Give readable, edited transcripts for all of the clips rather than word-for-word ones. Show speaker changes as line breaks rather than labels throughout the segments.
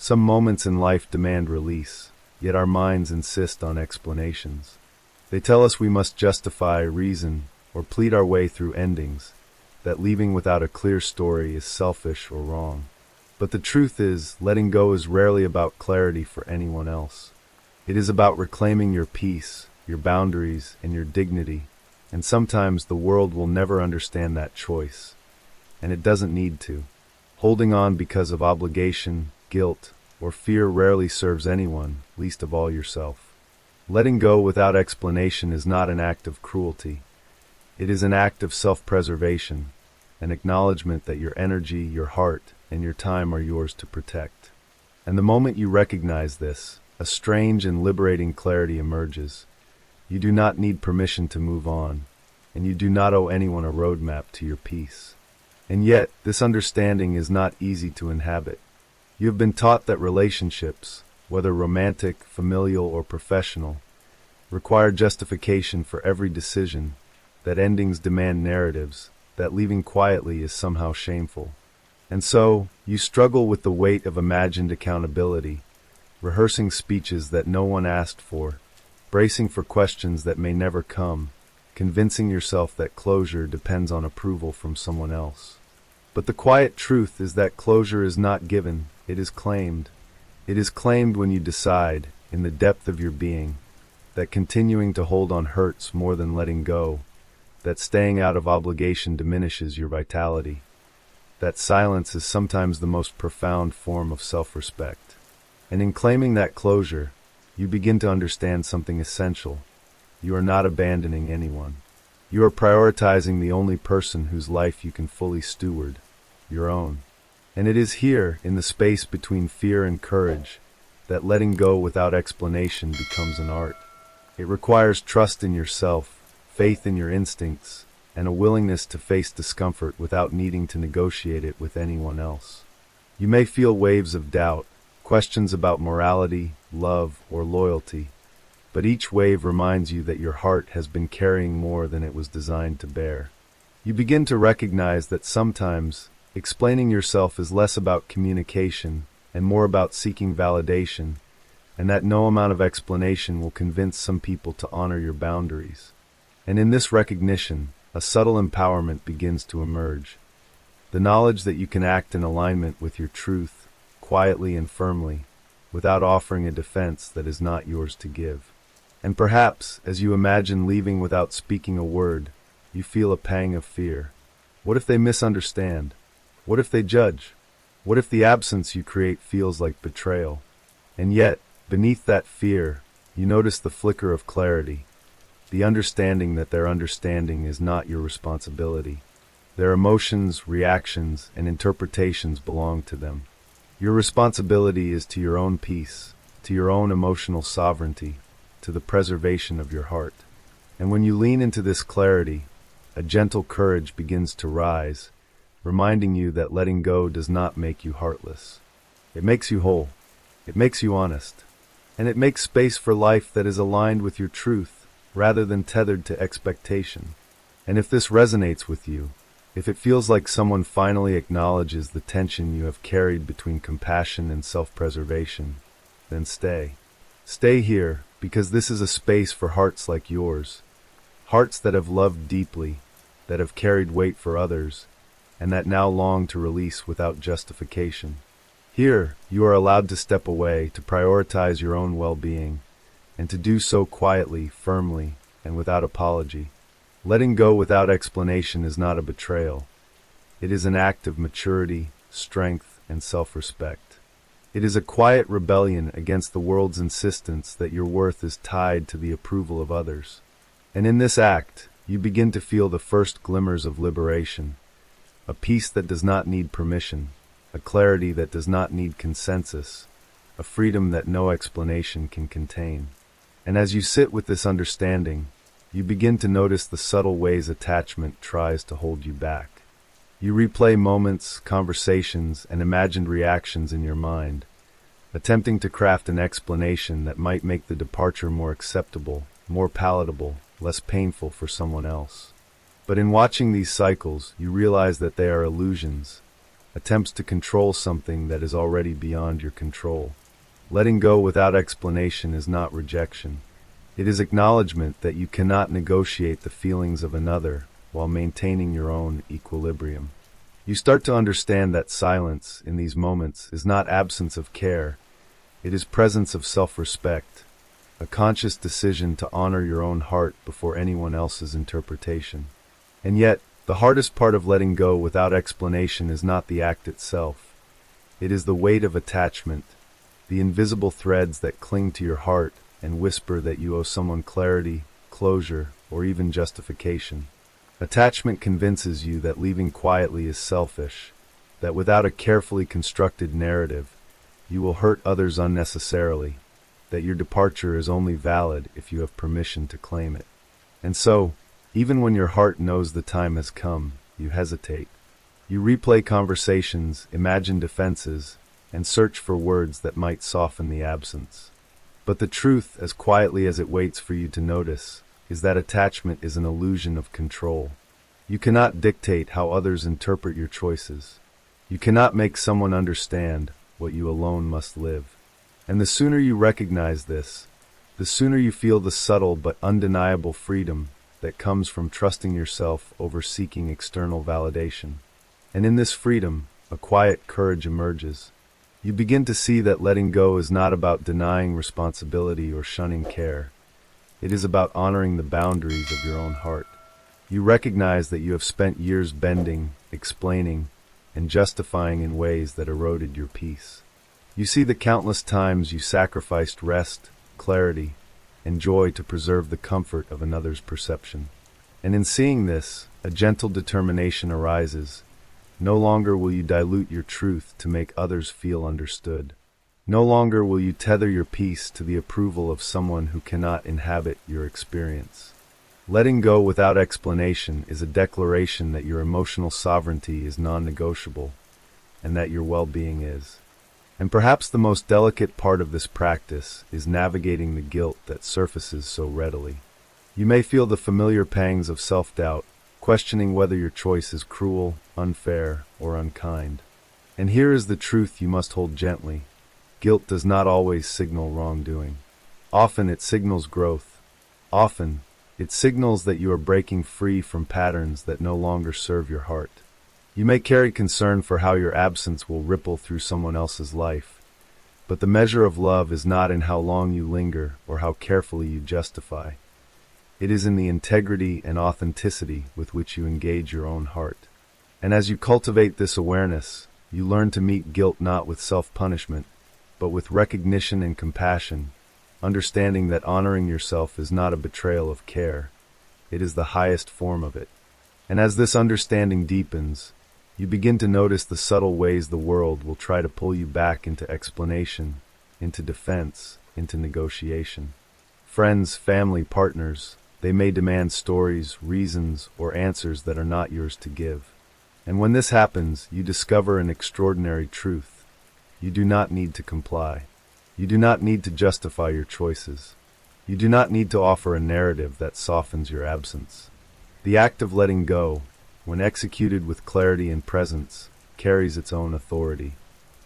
Some moments in life demand release, yet our minds insist on explanations. They tell us we must justify, reason, or plead our way through endings, that leaving without a clear story is selfish or wrong. But the truth is, letting go is rarely about clarity for anyone else. It is about reclaiming your peace, your boundaries, and your dignity, and sometimes the world will never understand that choice. And it doesn't need to. Holding on because of obligation, guilt, or fear rarely serves anyone, least of all yourself. Letting go without explanation is not an act of cruelty. It is an act of self-preservation, an acknowledgement that your energy, your heart, and your time are yours to protect. And the moment you recognize this, a strange and liberating clarity emerges. You do not need permission to move on, and you do not owe anyone a roadmap to your peace. And yet, this understanding is not easy to inhabit. You have been taught that relationships, whether romantic, familial, or professional, require justification for every decision, that endings demand narratives, that leaving quietly is somehow shameful. And so, you struggle with the weight of imagined accountability, rehearsing speeches that no one asked for, bracing for questions that may never come, convincing yourself that closure depends on approval from someone else. But the quiet truth is that closure is not given, it is claimed. It is claimed when you decide, in the depth of your being, that continuing to hold on hurts more than letting go, that staying out of obligation diminishes your vitality, that silence is sometimes the most profound form of self-respect. And in claiming that closure, you begin to understand something essential. You are not abandoning anyone. You are prioritizing the only person whose life you can fully steward, your own. And it is here, in the space between fear and courage, that letting go without explanation becomes an art. It requires trust in yourself, faith in your instincts, and a willingness to face discomfort without needing to negotiate it with anyone else. You may feel waves of doubt, questions about morality, love, or loyalty, but each wave reminds you that your heart has been carrying more than it was designed to bear. You begin to recognize that sometimes explaining yourself is less about communication and more about seeking validation, and that no amount of explanation will convince some people to honor your boundaries. And in this recognition, a subtle empowerment begins to emerge. The knowledge that you can act in alignment with your truth, quietly and firmly, without offering a defense that is not yours to give. And perhaps, as you imagine leaving without speaking a word, you feel a pang of fear. What if they misunderstand? What if they judge? What if the absence you create feels like betrayal? And yet, beneath that fear, you notice the flicker of clarity, the understanding that their understanding is not your responsibility. Their emotions, reactions, and interpretations belong to them. Your responsibility is to your own peace, to your own emotional sovereignty, to the preservation of your heart. And when you lean into this clarity, a gentle courage begins to rise, reminding you that letting go does not make you heartless. It makes you whole. It makes you honest. And it makes space for life that is aligned with your truth, rather than tethered to expectation. And if this resonates with you, if it feels like someone finally acknowledges the tension you have carried between compassion and self-preservation, then stay. Stay here, because this is a space for hearts like yours. Hearts that have loved deeply, that have carried weight for others, and that now long to release without justification. Here, you are allowed to step away, to prioritize your own well-being, and to do so quietly, firmly, and without apology. Letting go without explanation is not a betrayal. It is an act of maturity, strength, and self-respect. It is a quiet rebellion against the world's insistence that your worth is tied to the approval of others. And in this act, you begin to feel the first glimmers of liberation, a peace that does not need permission, a clarity that does not need consensus, a freedom that no explanation can contain. And as you sit with this understanding, you begin to notice the subtle ways attachment tries to hold you back. You replay moments, conversations, and imagined reactions in your mind, attempting to craft an explanation that might make the departure more acceptable, more palatable, less painful for someone else. But in watching these cycles, you realize that they are illusions. attempts to control something that is already beyond your control. Letting go without explanation is not rejection. It is acknowledgement that you cannot negotiate the feelings of another while maintaining your own equilibrium. You start to understand that silence in these moments is not absence of care, it is presence of self-respect, a conscious decision to honor your own heart before anyone else's interpretation. And yet, the hardest part of letting go without explanation is not the act itself. It is the weight of attachment, the invisible threads that cling to your heart and whisper that you owe someone clarity, closure, or even justification. Attachment convinces you that leaving quietly is selfish, that without a carefully constructed narrative, you will hurt others unnecessarily, that your departure is only valid if you have permission to claim it. And so, even when your heart knows the time has come, you hesitate. You replay conversations, imagine defenses, and search for words that might soften the absence. But the truth, as quietly as it waits for you to notice, is that attachment is an illusion of control. You cannot dictate how others interpret your choices. You cannot make someone understand what you alone must live. And the sooner you recognize this, the sooner you feel the subtle but undeniable freedom that comes from trusting yourself over seeking external validation. And in this freedom, a quiet courage emerges. You begin to see that letting go is not about denying responsibility or shunning care. It is about honoring the boundaries of your own heart. You recognize that you have spent years bending, explaining, and justifying in ways that eroded your peace. You see the countless times you sacrificed rest, clarity, and joy to preserve the comfort of another's perception. And in seeing this, a gentle determination arises. No longer will you dilute your truth to make others feel understood. No longer will you tether your peace to the approval of someone who cannot inhabit your experience. Letting go without explanation is a declaration that your emotional sovereignty is non-negotiable, and that your well-being is. And perhaps the most delicate part of this practice is navigating the guilt that surfaces so readily. You may feel the familiar pangs of self-doubt, questioning whether your choice is cruel, unfair, or unkind. And here is the truth you must hold gently. Guilt does not always signal wrongdoing. Often it signals growth. Often it signals that you are breaking free from patterns that no longer serve your heart. You may carry concern for how your absence will ripple through someone else's life, but the measure of love is not in how long you linger or how carefully you justify. It is in the integrity and authenticity with which you engage your own heart. And as you cultivate this awareness, you learn to meet guilt not with self-punishment, but with recognition and compassion, understanding that honoring yourself is not a betrayal of care. It is the highest form of it. And as this understanding deepens, you begin to notice the subtle ways the world will try to pull you back into explanation, into defense, into negotiation. Friends, family, partners, they may demand stories, reasons, or answers that are not yours to give. And when this happens, you discover an extraordinary truth. You do not need to comply. You do not need to justify your choices. You do not need to offer a narrative that softens your absence. The act of letting go, when executed with clarity and presence, carries its own authority.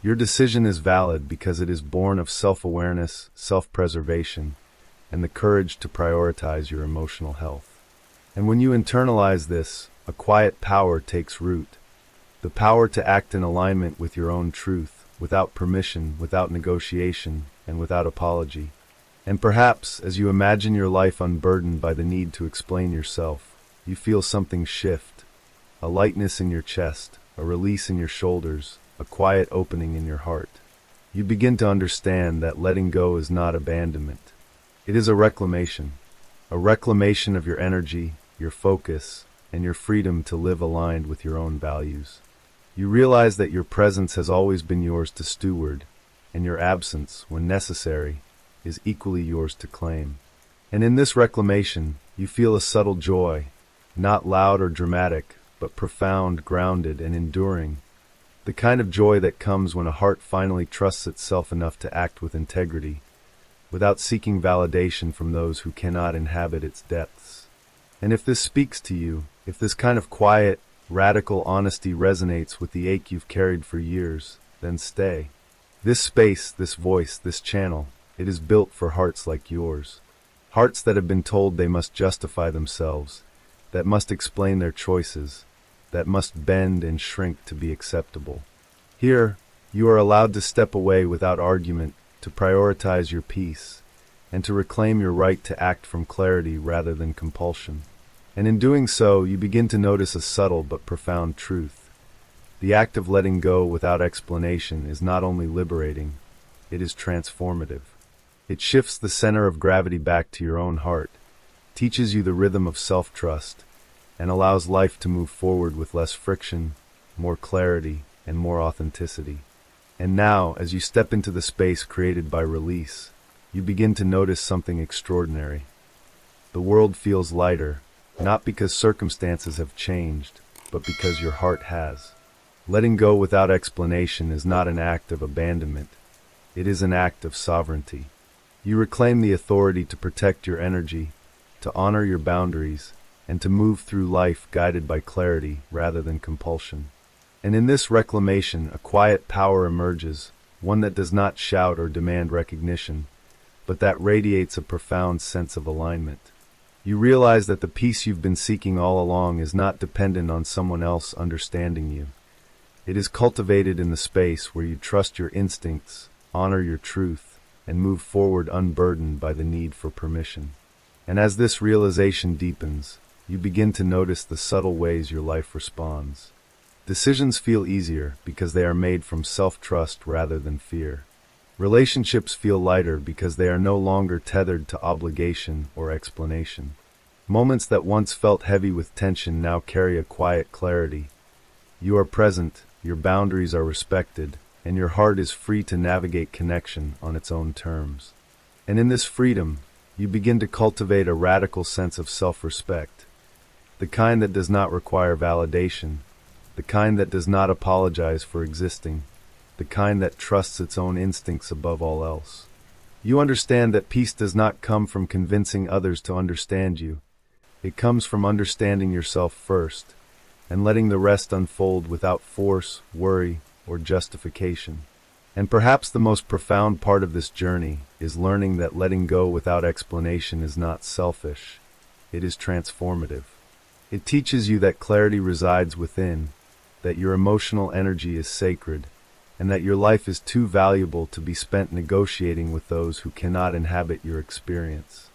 Your decision is valid because it is born of self-awareness, self-preservation, and the courage to prioritize your emotional health. And when you internalize this, a quiet power takes root. The power to act in alignment with your own truth, without permission, without negotiation, and without apology. And perhaps, as you imagine your life unburdened by the need to explain yourself, you feel something shift. A lightness in your chest, a release in your shoulders, a quiet opening in your heart. You begin to understand that letting go is not abandonment. It is a reclamation of your energy, your focus, and your freedom to live aligned with your own values. You realize that your presence has always been yours to steward, and your absence, when necessary, is equally yours to claim. And in this reclamation, you feel a subtle joy, not loud or dramatic, but profound, grounded, and enduring. The kind of joy that comes when a heart finally trusts itself enough to act with integrity, without seeking validation from those who cannot inhabit its depths. And if this speaks to you, if this kind of quiet, radical honesty resonates with the ache you've carried for years, then stay. This space, this voice, this channel, it is built for hearts like yours. Hearts that have been told they must justify themselves, that must explain their choices, that must bend and shrink to be acceptable. Here, you are allowed to step away without argument, to prioritize your peace, and to reclaim your right to act from clarity rather than compulsion. And in doing so, you begin to notice a subtle but profound truth. The act of letting go without explanation is not only liberating, it is transformative. It shifts the center of gravity back to your own heart, teaches you the rhythm of self-trust, and allows life to move forward with less friction, more clarity, and more authenticity. And now, as you step into the space created by release, you begin to notice something extraordinary. The world feels lighter, not because circumstances have changed, but because your heart has. Letting go without explanation is not an act of abandonment. It is an act of sovereignty. You reclaim the authority to protect your energy, to honor your boundaries, and to move through life guided by clarity rather than compulsion. And in this reclamation, a quiet power emerges, one that does not shout or demand recognition, but that radiates a profound sense of alignment. You realize that the peace you've been seeking all along is not dependent on someone else understanding you. It is cultivated in the space where you trust your instincts, honor your truth, and move forward unburdened by the need for permission. And as this realization deepens, you begin to notice the subtle ways your life responds. Decisions feel easier because they are made from self-trust rather than fear. Relationships feel lighter because they are no longer tethered to obligation or explanation. Moments that once felt heavy with tension now carry a quiet clarity. You are present, your boundaries are respected, and your heart is free to navigate connection on its own terms. And in this freedom, you begin to cultivate a radical sense of self-respect, the kind that does not require validation, the kind that does not apologize for existing, the kind that trusts its own instincts above all else. You understand that peace does not come from convincing others to understand you. It comes from understanding yourself first, and letting the rest unfold without force, worry, or justification. And perhaps the most profound part of this journey is learning that letting go without explanation is not selfish. It is transformative. It teaches you that clarity resides within, that your emotional energy is sacred, and that your life is too valuable to be spent negotiating with those who cannot inhabit your experience.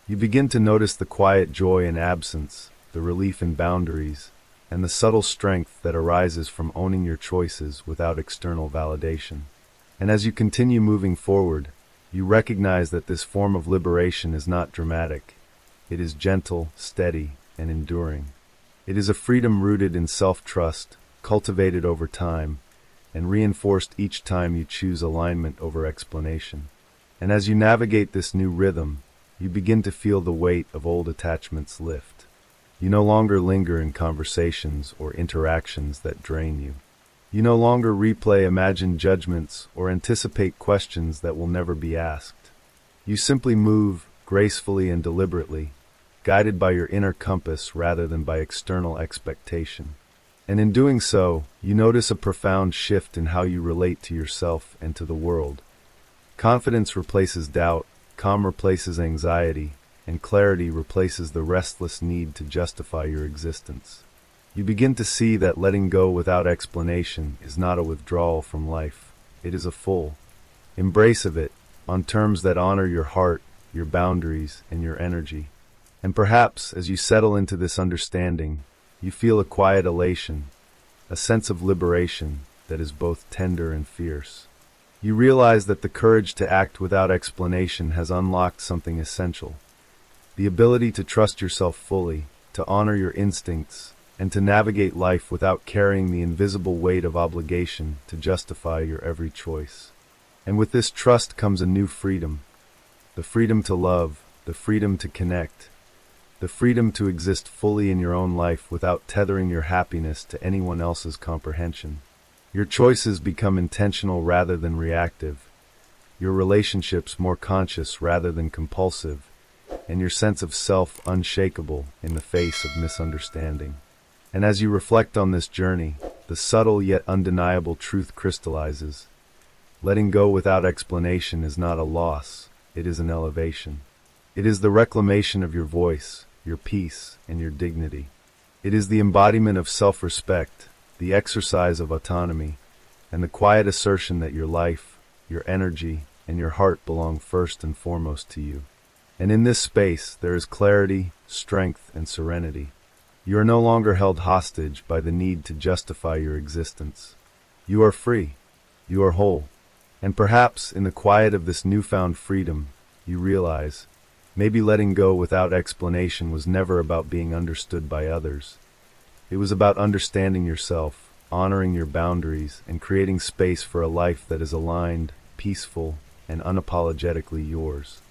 You begin to notice the quiet joy in absence, the relief in boundaries, and the subtle strength that arises from owning your choices without external validation. And as you continue moving forward, you recognize that this form of liberation is not dramatic. It is gentle, steady, and enduring. It is a freedom rooted in self-trust, cultivated over time, and reinforced each time you choose alignment over explanation. And as you navigate this new rhythm, you begin to feel the weight of old attachments lift. You no longer linger in conversations or interactions that drain you. You no longer replay imagined judgments or anticipate questions that will never be asked. You simply move, gracefully and deliberately, guided by your inner compass rather than by external expectation. And in doing so, you notice a profound shift in how you relate to yourself and to the world. Confidence replaces doubt, calm replaces anxiety, and clarity replaces the restless need to justify your existence. You begin to see that letting go without explanation is not a withdrawal from life. It is a full embrace of it, on terms that honor your heart, your boundaries, and your energy. And perhaps, as you settle into this understanding, you feel a quiet elation, a sense of liberation that is both tender and fierce. You realize that the courage to act without explanation has unlocked something essential. The ability to trust yourself fully, to honor your instincts, and to navigate life without carrying the invisible weight of obligation to justify your every choice. And with this trust comes a new freedom. The freedom to love, the freedom to connect, the freedom to exist fully in your own life without tethering your happiness to anyone else's comprehension. Your choices become intentional rather than reactive, your relationships more conscious rather than compulsive, and your sense of self unshakable in the face of misunderstanding. And as you reflect on this journey, the subtle yet undeniable truth crystallizes. Letting go without explanation is not a loss, it is an elevation. It is the reclamation of your voice, your peace, and your dignity. It is the embodiment of self-respect, the exercise of autonomy, and the quiet assertion that your life, your energy, and your heart belong first and foremost to you. And in this space, there is clarity, strength, and serenity. You are no longer held hostage by the need to justify your existence. You are free. You are whole. And perhaps, in the quiet of this newfound freedom, you realize, maybe letting go without explanation was never about being understood by others. It was about understanding yourself, honoring your boundaries, and creating space for a life that is aligned, peaceful, and unapologetically yours.